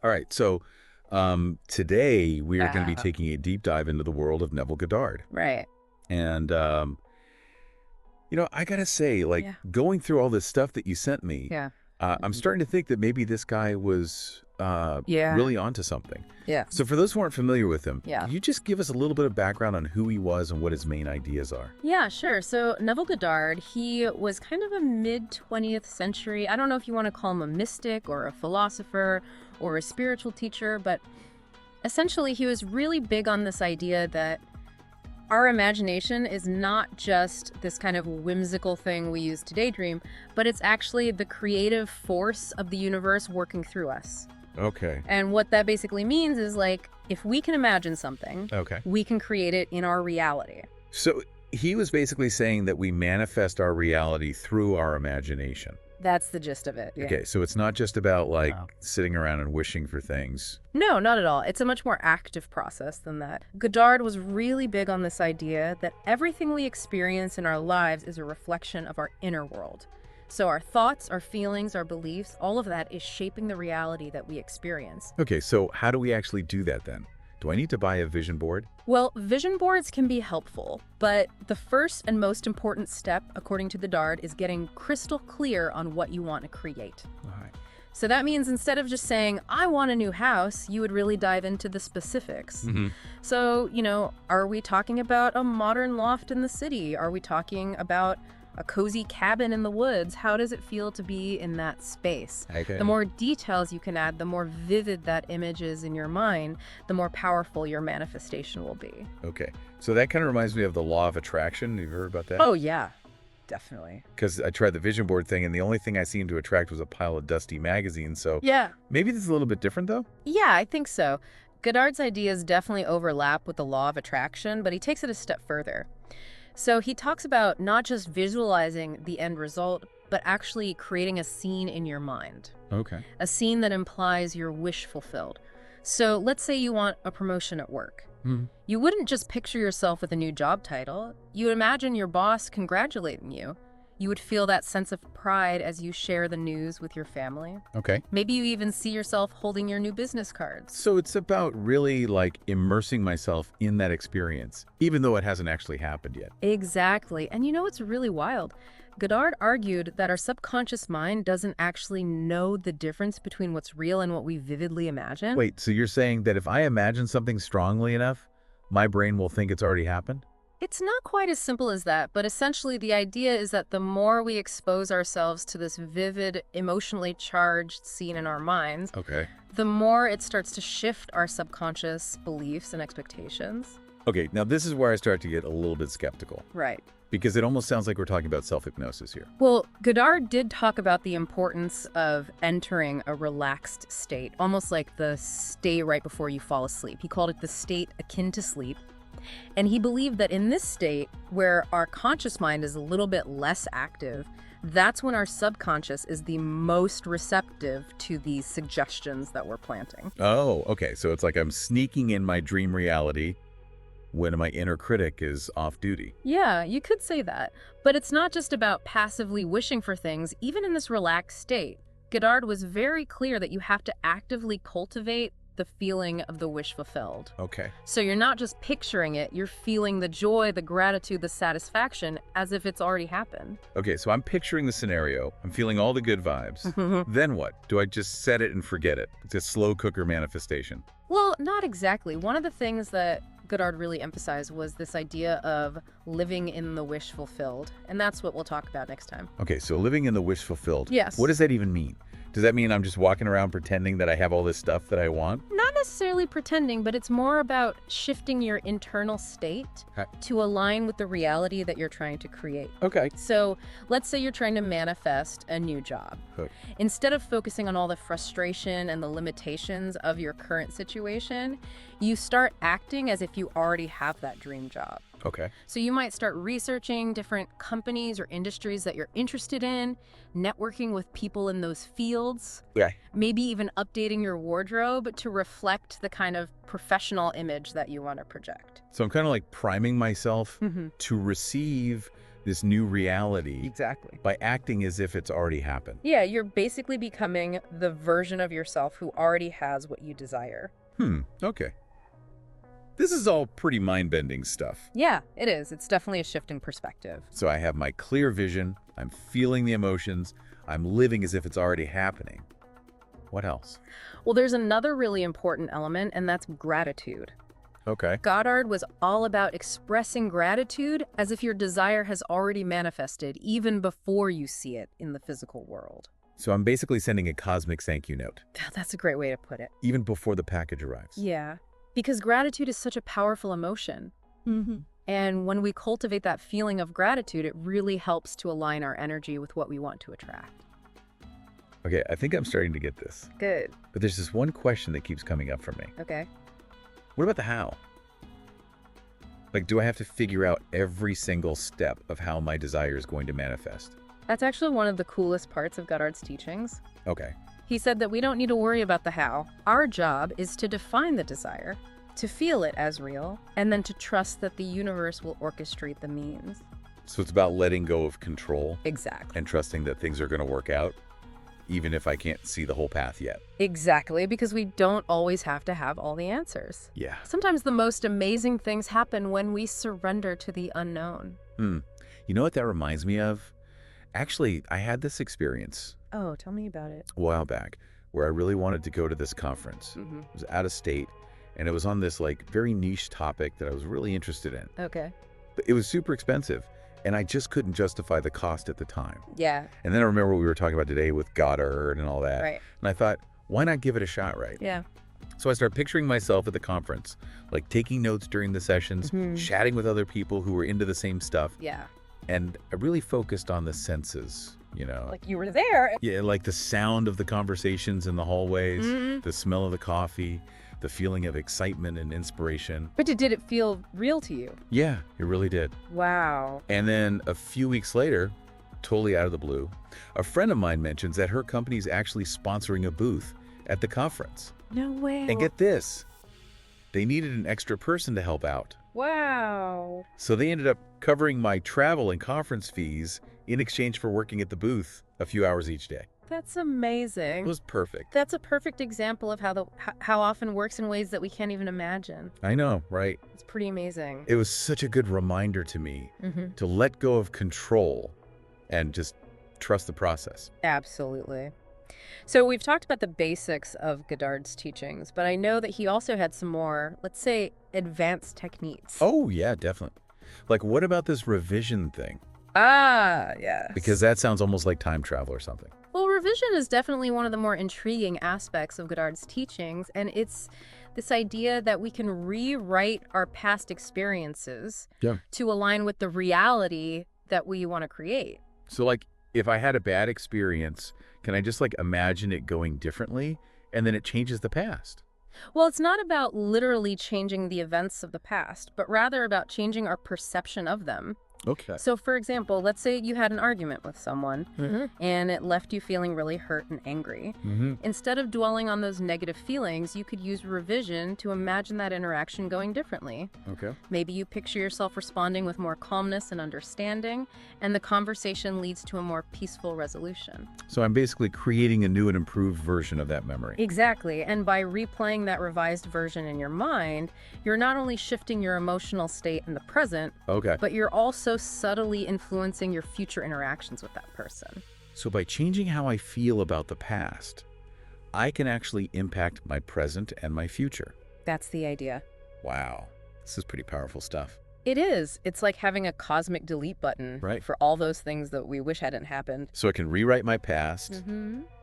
All right. So today we are going to be Yeah. taking a deep dive into the world of Neville Goddard. Right. And, I got to say, like, Yeah. going through all this stuff that you sent me, Yeah. I'm Mhm. starting to think that maybe this guy was Yeah. really onto something. Yeah. So for those who aren't familiar with him, Yeah. can you just give us a little bit of background on who he was and what his main ideas are? Yeah, sure. So Neville Goddard, he was kind of a mid 20th century. I don't know if you want to call him a mystic or a philosopher or a spiritual teacher, but essentially he was really big on this idea that our imagination is not just this kind of whimsical thing we use to daydream, but it's actually the creative force of the universe working through us. Okay. And what that basically means is like, if we can imagine something, Okay. we can create it in our reality. So he was basically saying that we manifest our reality through our imagination. That's the gist of it. Yeah. Okay, so it's not just about like No. sitting around and wishing for things. No, not at all. It's a much more active process than that. Goddard was really big on this idea that everything we experience in our lives is a reflection of our inner world. So our thoughts, our feelings, our beliefs, all of that is shaping the reality that we experience. Okay, so how do we actually do that then? Do I need to buy a vision board? Well, vision boards can be helpful, but the first and most important step, according to Goddard, is getting crystal clear on what you want to create. All right. So that means instead of just saying, I want a new house, you would really dive into the specifics. Mm-hmm. So, are we talking about a modern loft in the city? Are we talking about a cozy cabin in the woods? How does it feel to be in that space? Okay. The more details you can add, the more vivid that image is in your mind, the more powerful your manifestation will be. Okay. So that kind of reminds me of the law of attraction. You've heard about that? Oh, yeah, definitely. Because I tried the vision board thing, and the only thing I seemed to attract was a pile of dusty magazines. So Yeah. maybe this is a little bit different, though? Yeah, I think so. Goddard's ideas definitely overlap with the law of attraction, but he takes it a step further. So he talks about not just visualizing the end result, but actually creating a scene in your mind, Okay. a scene that implies your wish fulfilled. So let's say you want a promotion at work. Hmm. You wouldn't just picture yourself with a new job title. You would imagine your boss congratulating you. You would feel that sense of pride as you share the news with your family. Okay. Maybe you even see yourself holding your new business cards. So it's about really like immersing myself in that experience, even though it hasn't actually happened yet. Exactly. And you know what's really wild? Goddard argued that our subconscious mind doesn't actually know the difference between what's real and what we vividly imagine. Wait, so you're saying that if I imagine something strongly enough, my brain will think it's already happened? It's not quite as simple as that, but essentially the idea is that the more we expose ourselves to this vivid, emotionally charged scene in our minds, Okay. the more it starts to shift our subconscious beliefs and expectations. Okay, now this is where I start to get a little bit skeptical, Right. because it almost sounds like we're talking about self-hypnosis here. Well, Goddard did talk about the importance of entering a relaxed state, almost like the state right before you fall asleep. He called it the state akin to sleep. And he believed that in this state, where our conscious mind is a little bit less active, that's when our subconscious is the most receptive to these suggestions that we're planting. Oh, okay, so it's like I'm sneaking in my dream reality when my inner critic is off duty. Yeah, you could say that. But it's not just about passively wishing for things, even in this relaxed state. Goddard was very clear that you have to actively cultivate the feeling of the wish fulfilled. Okay. So you're not just picturing it, you're feeling the joy, the gratitude, the satisfaction as if it's already happened. Okay, so I'm picturing the scenario. I'm feeling all the good vibes. Then what? Do I just set it and forget it? It's a slow cooker manifestation. Well, not exactly. One of the things that Goddard really emphasized was this idea of living in the wish fulfilled. And that's what we'll talk about next time. Okay, so living in the wish fulfilled. Yes. What does that even mean? Does that mean I'm just walking around pretending that I have all this stuff that I want? Not necessarily pretending, but it's more about shifting your internal state Okay. to align with the reality that you're trying to create. Okay. So let's say you're trying to manifest a new job. Good. Instead of focusing on all the frustration and the limitations of your current situation, you start acting as if you already have that dream job. Okay. So you might start researching different companies or industries that you're interested in, networking with people in those fields, Yeah. maybe even updating your wardrobe to reflect the kind of professional image that you want to project. So I'm kind of like priming myself Mm-hmm. to receive this new reality Exactly. by acting as if it's already happened. Yeah, you're basically becoming the version of yourself who already has what you desire. Okay. This is all pretty mind-bending stuff. Yeah, it is. It's definitely a shift in perspective. So I have my clear vision, I'm feeling the emotions, I'm living as if it's already happening. What else? Well, there's another really important element, and that's gratitude. Okay. Goddard was all about expressing gratitude as if your desire has already manifested even before you see it in the physical world. So I'm basically sending a cosmic thank you note, That's a great way to put it. even before the package arrives. Yeah, because gratitude is such a powerful emotion. And when we cultivate that feeling of gratitude, it really helps to align our energy with what we want to attract. Okay, I think I'm starting to get this. Good. But there's this one question that keeps coming up for me. Okay. What about the how? Like, do I have to figure out every single step of how my desire is going to manifest? That's actually one of the coolest parts of Goddard's teachings. Okay. He said that we don't need to worry about the how. Our job is to define the desire, to feel it as real, and then to trust that the universe will orchestrate the means. So it's about letting go of control Exactly. and trusting that things are going to work out, even if I can't see the whole path yet. Exactly, because we don't always have to have all the answers. Yeah. Sometimes the most amazing things happen when we surrender to the unknown. You know what that reminds me of? Actually, I had this experience Oh, tell me about it. a while back where I really wanted to go to this conference. It was out of state, and it was on this like very niche topic that I was really interested in. Okay. But it was super expensive, and I just couldn't justify the cost at the time. Yeah, And then I remember what we were talking about today with Goddard and all that. right. And I thought, why not give it a shot, right? Yeah. So I started picturing myself at the conference, like taking notes during the sessions, chatting with other people who were into the same stuff. Yeah. And I really focused on the senses, you know? Like you were there. Yeah, like the sound of the conversations in the hallways, the smell of the coffee, the feeling of excitement and inspiration. But did it feel real to you? Yeah, it really did. Wow. And then a few weeks later, totally out of the blue, a friend of mine mentions that her company's actually sponsoring a booth at the conference. No way. And get this, they needed an extra person to help out. Wow. So they ended up covering my travel and conference fees in exchange for working at the booth a few hours each day. That's amazing. It was perfect. That's a perfect example of how often works in ways that we can't even imagine. I know, right? It's pretty amazing. It was such a good reminder to me to let go of control and just trust the process. Absolutely. So we've talked about the basics of Goddard's teachings, but I know that he also had some more, let's say, advanced techniques. Oh, yeah, definitely. Like, what about this revision thing? Ah, yes. Because that sounds almost like time travel or something. Well, revision is definitely one of the more intriguing aspects of Goddard's teachings, and it's this idea that we can rewrite our past experiences to align with the reality that we want to create. So, like, if I had a bad experience, can I just, like, imagine it going differently, and then it changes the past? Well, it's not about literally changing the events of the past, but rather about changing our perception of them. Okay. So, for example, let's say you had an argument with someone and it left you feeling really hurt and angry. Instead of dwelling on those negative feelings, you could use revision to imagine that interaction going differently. Okay. Maybe you picture yourself responding with more calmness and understanding, and the conversation leads to a more peaceful resolution. So I'm basically creating a new and improved version of that memory. Exactly. And by replaying that revised version in your mind, you're not only shifting your emotional state in the present, Okay. but you're also subtly influencing your future interactions with that person. So by changing how I feel about the past, I can actually impact my present and my future. That's the idea. Wow. This is pretty powerful stuff. It is. It's like having a cosmic delete button Right. for all those things that we wish hadn't happened. So I can rewrite my past.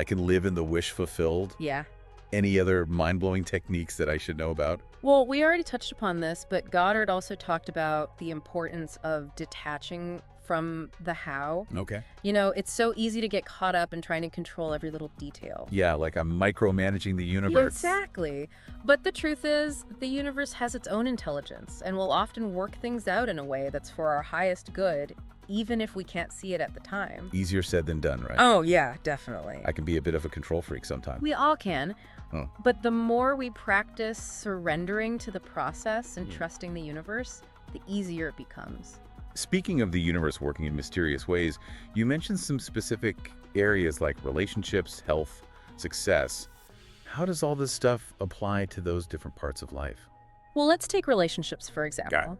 I can live in the wish fulfilled. Yeah. Any other mind-blowing techniques that I should know about? Well, we already touched upon this, but Goddard also talked about the importance of detaching from the how. Okay. You know, it's so easy to get caught up in trying to control every little detail. Yeah, like I'm micromanaging the universe. Exactly. But the truth is, the universe has its own intelligence and will often work things out in a way that's for our highest good, even if we can't see it at the time. Easier said than done, right? Oh, yeah, definitely. I can be a bit of a control freak sometimes. We all can. Oh. But the more we practice surrendering to the process and trusting the universe, the easier it becomes. Speaking of the universe working in mysterious ways, you mentioned some specific areas like relationships, health, success. How does all this stuff apply to those different parts of life? Well, let's take relationships, for example.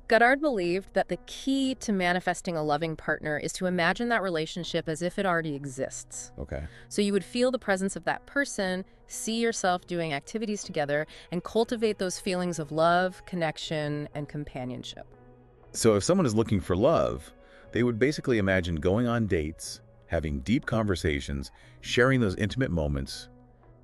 Goddard believed that the key to manifesting a loving partner is to imagine that relationship as if it already exists. Okay. So you would feel the presence of that person, see yourself doing activities together, and cultivate those feelings of love, connection, and companionship. So if someone is looking for love, they would basically imagine going on dates, having deep conversations, sharing those intimate moments,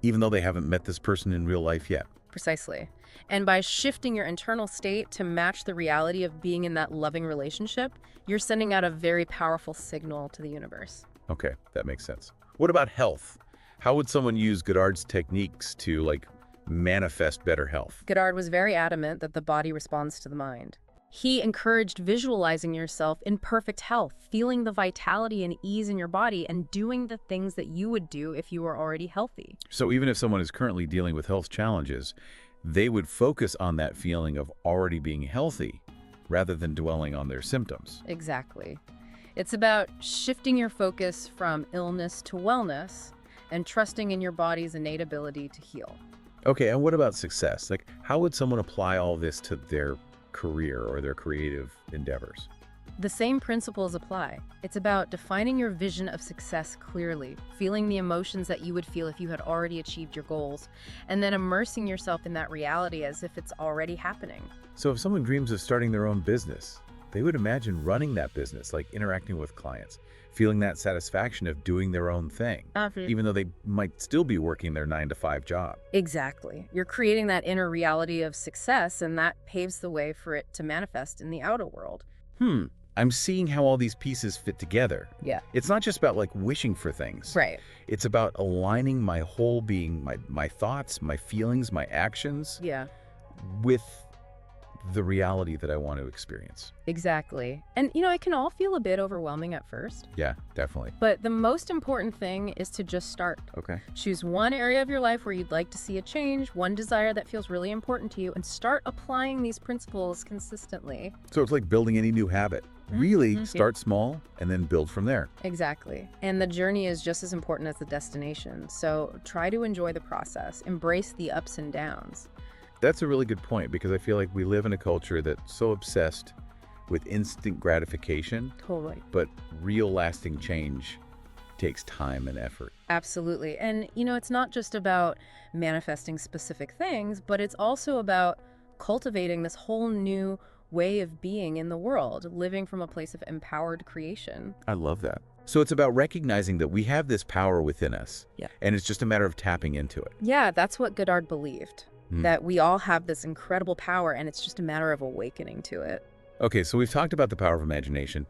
even though they haven't met this person in real life yet. Precisely. And by shifting your internal state to match the reality of being in that loving relationship, you're sending out a very powerful signal to the universe. Okay, that makes sense. What about health? How would someone use Goddard's techniques to, manifest better health? Goddard was very adamant that the body responds to the mind. He encouraged visualizing yourself in perfect health, feeling the vitality and ease in your body, and doing the things that you would do if you were already healthy. So even if someone is currently dealing with health challenges, they would focus on that feeling of already being healthy rather than dwelling on their symptoms. Exactly. It's about shifting your focus from illness to wellness and trusting in your body's innate ability to heal. Okay, and what about success? How would someone apply all this to their career or their creative endeavors? The same principles apply. It's about defining your vision of success clearly, feeling the emotions that you would feel if you had already achieved your goals, and then immersing yourself in that reality as if it's already happening. So if someone dreams of starting their own business, they would imagine running that business, interacting with clients, feeling that satisfaction of doing their own thing, even though they might still be working their 9-to-5 job. Exactly. You're creating that inner reality of success, and that paves the way for it to manifest in the outer world. I'm seeing how all these pieces fit together. Yeah. It's not just about wishing for things. Right. It's about aligning my whole being, my thoughts, my feelings, my actions Yeah. with the reality that I want to experience. Exactly. And, it can all feel a bit overwhelming at first. Yeah, definitely. But the most important thing is to just start. Okay. Choose one area of your life where you'd like to see a change, one desire that feels really important to you, and start applying these principles consistently. So it's like building any new habit. Really start small and then build from there. Exactly. And the journey is just as important as the destination. So try to enjoy the process, embrace the ups and downs. That's a really good point, because I feel like we live in a culture that's so obsessed with instant gratification, Totally. but real lasting change takes time and effort. Absolutely. And, it's not just about manifesting specific things, but it's also about cultivating this whole new way of being in the world, living from a place of empowered creation. I love that. So it's about recognizing that we have this power within us. Yeah. And it's just a matter of tapping into it. Yeah, that's what Goddard believed, that we all have this incredible power, and it's just a matter of awakening to it. Okay, so we've talked about the power of imagination.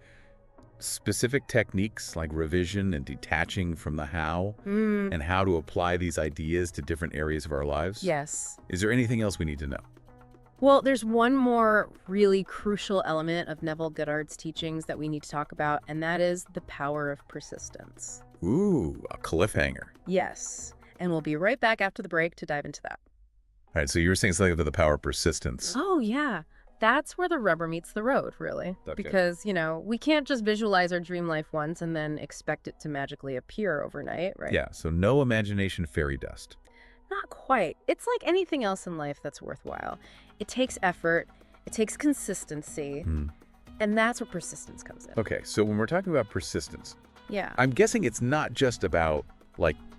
Specific techniques like revision and detaching from the how, and how to apply these ideas to different areas of our lives. Yes. Is there anything else we need to know? Well, there's one more really crucial element of Neville Goddard's teachings that we need to talk about, and that is the power of persistence. Ooh, a cliffhanger. Yes. And we'll be right back after the break to dive into that. All right, so you were saying something about the power of persistence. Oh, yeah. That's where the rubber meets the road, really. Okay. Because, we can't just visualize our dream life once and then expect it to magically appear overnight, right? Yeah, so no imagination fairy dust. Not quite. It's like anything else in life that's worthwhile. It takes effort, it takes consistency, and that's where persistence comes in. Okay, so when we're talking about persistence, Yeah. I'm guessing it's not just about,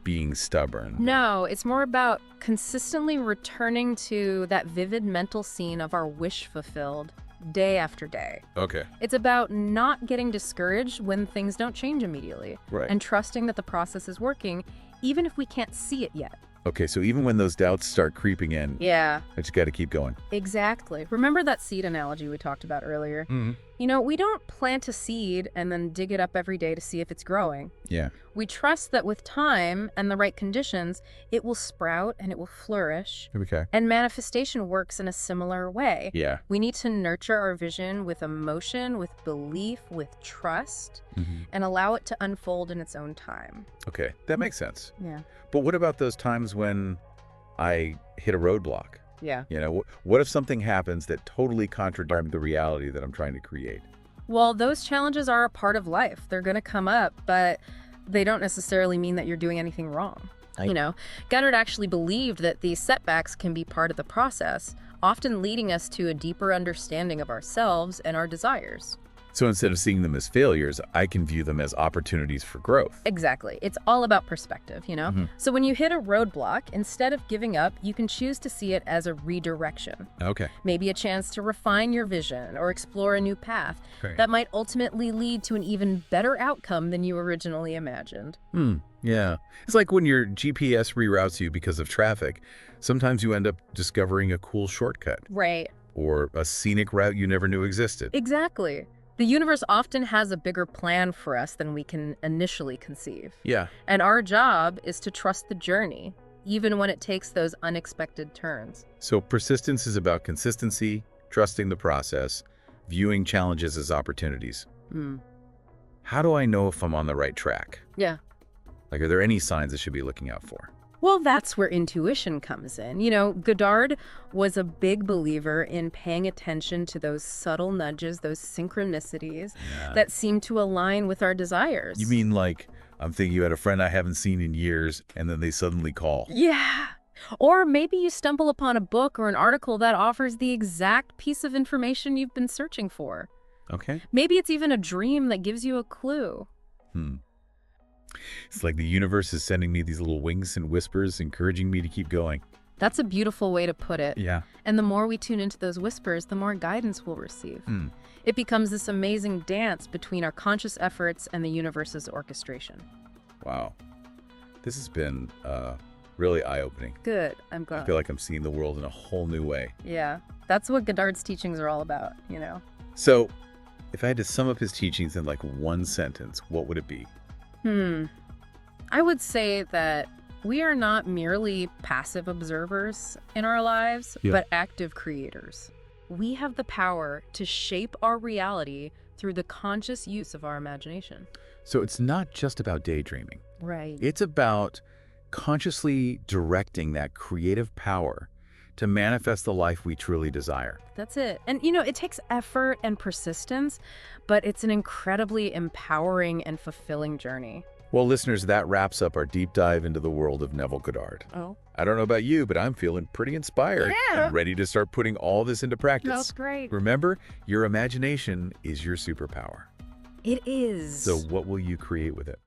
being stubborn. No, it's more about consistently returning to that vivid mental scene of our wish fulfilled day after day. Okay. It's about not getting discouraged when things don't change immediately. Right. And trusting that the process is working, even if we can't see it yet. Okay, so even when those doubts start creeping in, Yeah, I just got to keep going. exactly. Remember that seed analogy we talked about earlier? We don't plant a seed and then dig it up every day to see if it's growing. Yeah. We trust that with time and the right conditions, it will sprout and it will flourish. Okay. And manifestation works in a similar way. Yeah. We need to nurture our vision with emotion, with belief, with trust, and allow it to unfold in its own time. Okay, that makes sense. Yeah. But what about those times when I hit a roadblock? Yeah. What if something happens that totally contradicts the reality that I'm trying to create? Well, those challenges are a part of life. They're going to come up, but they don't necessarily mean that you're doing anything wrong. Goddard actually believed that these setbacks can be part of the process, often leading us to a deeper understanding of ourselves and our desires. So instead of seeing them as failures, I can view them as opportunities for growth. Exactly. It's all about perspective, So when you hit a roadblock, instead of giving up, you can choose to see it as a redirection. Okay. Maybe a chance to refine your vision or explore a new path that might ultimately lead to an even better outcome than you originally imagined. Yeah. It's like when your GPS reroutes you because of traffic, sometimes you end up discovering a cool shortcut. Right. Or a scenic route you never knew existed. Exactly. The universe often has a bigger plan for us than we can initially conceive. Yeah. And our job is to trust the journey, even when it takes those unexpected turns. So persistence is about consistency, trusting the process, viewing challenges as opportunities. How do I know if I'm on the right track? Yeah. Like, are there any signs I should be looking out for? Well, that's where intuition comes in. Goddard was a big believer in paying attention to those subtle nudges, those synchronicities that seem to align with our desires. You mean like, I'm thinking about a friend I haven't seen in years, and then they suddenly call. Yeah. Or maybe you stumble upon a book or an article that offers the exact piece of information you've been searching for. Okay. Maybe it's even a dream that gives you a clue. It's like the universe is sending me these little winks and whispers, encouraging me to keep going. That's a beautiful way to put it. Yeah. And the more we tune into those whispers, the more guidance we'll receive. It becomes this amazing dance between our conscious efforts and the universe's orchestration. Wow. This has been really eye-opening. Good. I'm glad. I feel like I'm seeing the world in a whole new way. Yeah. That's what Goddard's teachings are all about, So, if I had to sum up his teachings in like one sentence, what would it be? I would say that we are not merely passive observers in our lives, but active creators. We have the power to shape our reality through the conscious use of our imagination. So it's not just about daydreaming. Right. It's about consciously directing that creative power to manifest the life we truly desire. That's it. And, it takes effort and persistence, but it's an incredibly empowering and fulfilling journey. Well, listeners, that wraps up our deep dive into the world of Neville Goddard. Oh. I don't know about you, but I'm feeling pretty inspired and ready to start putting all this into practice. That's great. Remember, your imagination is your superpower. It is. So what will you create with it?